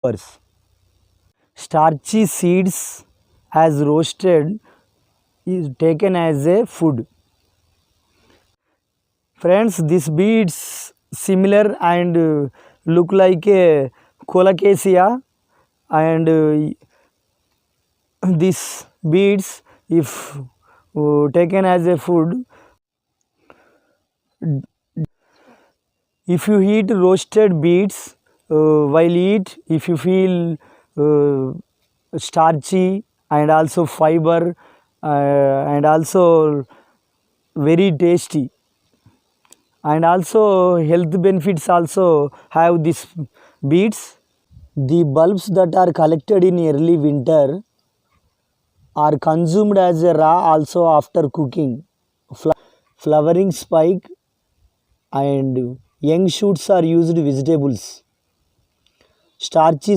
fibers. Starchy seeds as roasted is taken as a food. Friends, these beads similar and look like a colocasia, and these beads, if taken as a food, if you eat roasted beets while eat, if you feel starchy and also fiber and also very tasty, and also health benefits also have these beets. The bulbs that are collected in early winter are consumed as a raw also after cooking. Flowering spike and young shoots are used vegetables. Starchy